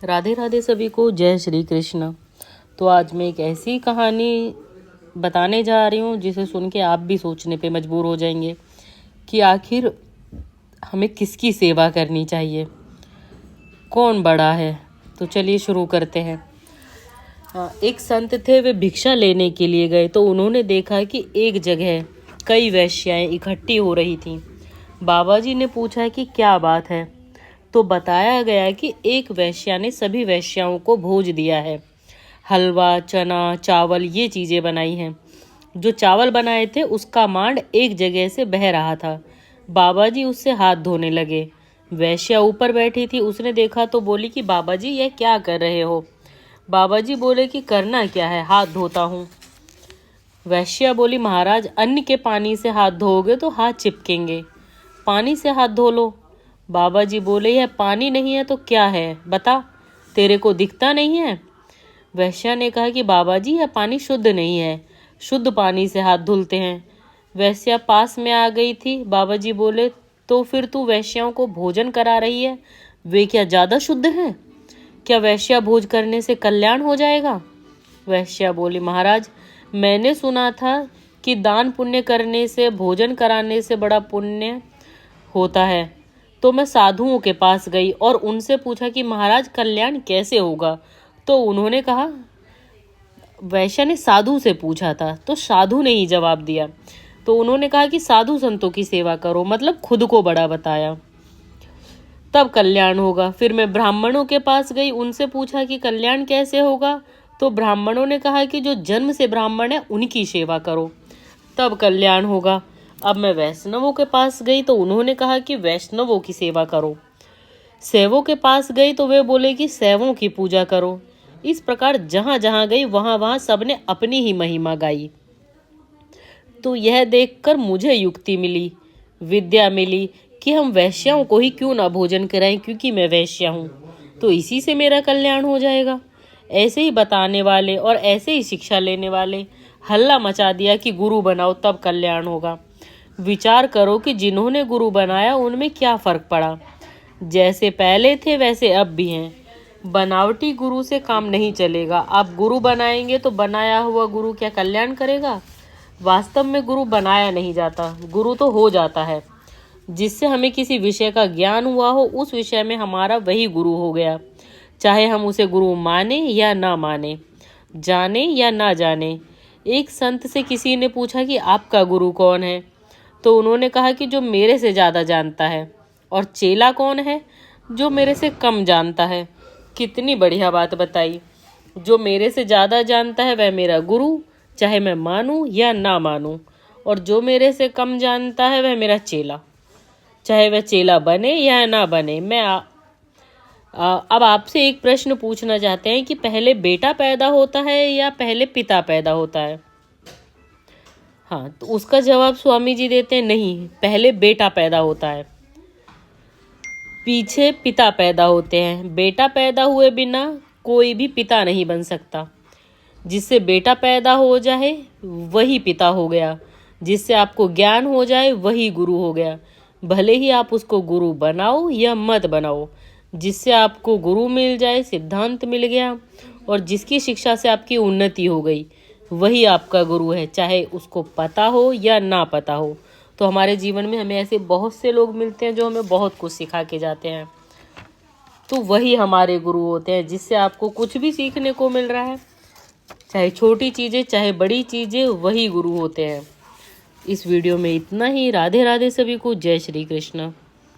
राधे राधे सभी को, जय श्री कृष्ण। तो आज मैं एक ऐसी कहानी बताने जा रही हूँ जिसे सुन के आप भी सोचने पे मजबूर हो जाएंगे कि आखिर हमें किसकी सेवा करनी चाहिए, कौन बड़ा है। तो चलिए शुरू करते हैं। एक संत थे, वे भिक्षा लेने के लिए गए तो उन्होंने देखा कि एक जगह कई वेश्याएं इकट्ठी हो रही थीं। बाबा जी ने पूछा कि क्या बात है, तो बताया गया कि एक वेश्या ने सभी वेश्याओं को भोज दिया है। हलवा, चना, चावल ये चीज़ें बनाई हैं। जो चावल बनाए थे उसका मांड एक जगह से बह रहा था। बाबा जी उससे हाथ धोने लगे। वेश्या ऊपर बैठी थी, उसने देखा तो बोली कि बाबा जी यह क्या कर रहे हो। बाबा जी बोले कि करना क्या है, हाथ धोता हूँ। वेश्या बोली, महाराज अन्न के पानी से हाथ धोओगे तो हाथ चिपकेंगे, पानी से हाथ धो लो। बाबा जी बोले, यह पानी नहीं है तो क्या है, बता, तेरे को दिखता नहीं है। वेश्या ने कहा कि बाबा जी यह पानी शुद्ध नहीं है, शुद्ध पानी से हाथ धुलते हैं। वेश्या पास में आ गई थी। बाबा जी बोले, तो फिर तू वेश्याओं को भोजन करा रही है, वे क्या ज़्यादा शुद्ध हैं? क्या वेश्या भोज करने से कल्याण हो जाएगा? वेश्या बोली, महाराज मैंने सुना था कि दान पुण्य करने से, भोजन कराने से बड़ा पुण्य होता है। तो मैं साधुओं के पास गई और उनसे पूछा कि महाराज कल्याण कैसे होगा। तो उन्होंने कहा, वैश्या ने साधु से पूछा था तो साधु ने ही जवाब दिया। तो उन्होंने कहा कि साधु संतों की सेवा करो, मतलब खुद को बड़ा बताया, तब कल्याण होगा। फिर मैं ब्राह्मणों के पास गई, उनसे पूछा कि कल्याण कैसे होगा। तो ब्राह्मणों ने कहा कि जो जन्म से ब्राह्मण है उनकी सेवा करो, तब कल्याण होगा। अब मैं वैष्णवों के पास गई तो उन्होंने कहा कि वैष्णवों की सेवा करो। शैवों के पास गई तो वे बोले कि शैवों की पूजा करो। इस प्रकार जहाँ जहाँ गई वहाँ वहाँ सबने अपनी ही महिमा गाई। तो यह देखकर मुझे युक्ति मिली, विद्या मिली कि हम वैश्याओं को ही क्यों ना भोजन कराएं, क्योंकि मैं वैश्या हूँ तो इसी से मेरा कल्याण हो जाएगा। ऐसे ही बताने वाले और ऐसे ही शिक्षा लेने वाले हल्ला मचा दिया कि गुरु बनाओ तब कल्याण होगा। विचार करो कि जिन्होंने गुरु बनाया उनमें क्या फर्क पड़ा। जैसे पहले थे वैसे अब भी हैं। बनावटी गुरु से काम नहीं चलेगा। आप गुरु बनाएंगे तो बनाया हुआ गुरु क्या कल्याण करेगा? वास्तव में गुरु बनाया नहीं जाता, गुरु तो हो जाता है। जिससे हमें किसी विषय का ज्ञान हुआ हो उस विषय में हमारा वही गुरु हो गया, चाहे हम उसे गुरु माने या ना माने, जाने या ना जाने। एक संत से किसी ने पूछा कि आपका गुरु कौन है, तो उन्होंने कहा कि जो मेरे से ज़्यादा जानता है। और चेला कौन है? जो मेरे से कम जानता है। कितनी बढ़िया बात बताई। जो मेरे से ज़्यादा जानता है वह मेरा गुरु, चाहे मैं मानूं या ना मानूं। और जो मेरे से कम जानता है वह मेरा चेला, चाहे वह चेला बने या ना बने। अब आपसे एक प्रश्न पूछना चाहते हैं कि पहले बेटा पैदा होता है या पहले पिता पैदा होता है? हाँ, तो उसका जवाब स्वामी जी देते हैं, नहीं, पहले बेटा पैदा होता है, पीछे पिता पैदा होते हैं। बेटा पैदा हुए बिना कोई भी पिता नहीं बन सकता। जिससे बेटा पैदा हो जाए वही पिता हो गया, जिससे आपको ज्ञान हो जाए वही गुरु हो गया। भले ही आप उसको गुरु बनाओ या मत बनाओ, जिससे आपको गुरु मिल जाए, सिद्धांत मिल गया और जिसकी शिक्षा से आपकी उन्नति हो गई वही आपका गुरु है, चाहे उसको पता हो या ना पता हो। तो हमारे जीवन में हमें ऐसे बहुत से लोग मिलते हैं जो हमें बहुत कुछ सिखा के जाते हैं, तो वही हमारे गुरु होते हैं, जिससे आपको कुछ भी सीखने को मिल रहा है, चाहे छोटी चीज़ें चाहे बड़ी चीज़ें, वही गुरु होते हैं। इस वीडियो में इतना ही। राधे राधे सभी को, जय श्री कृष्ण।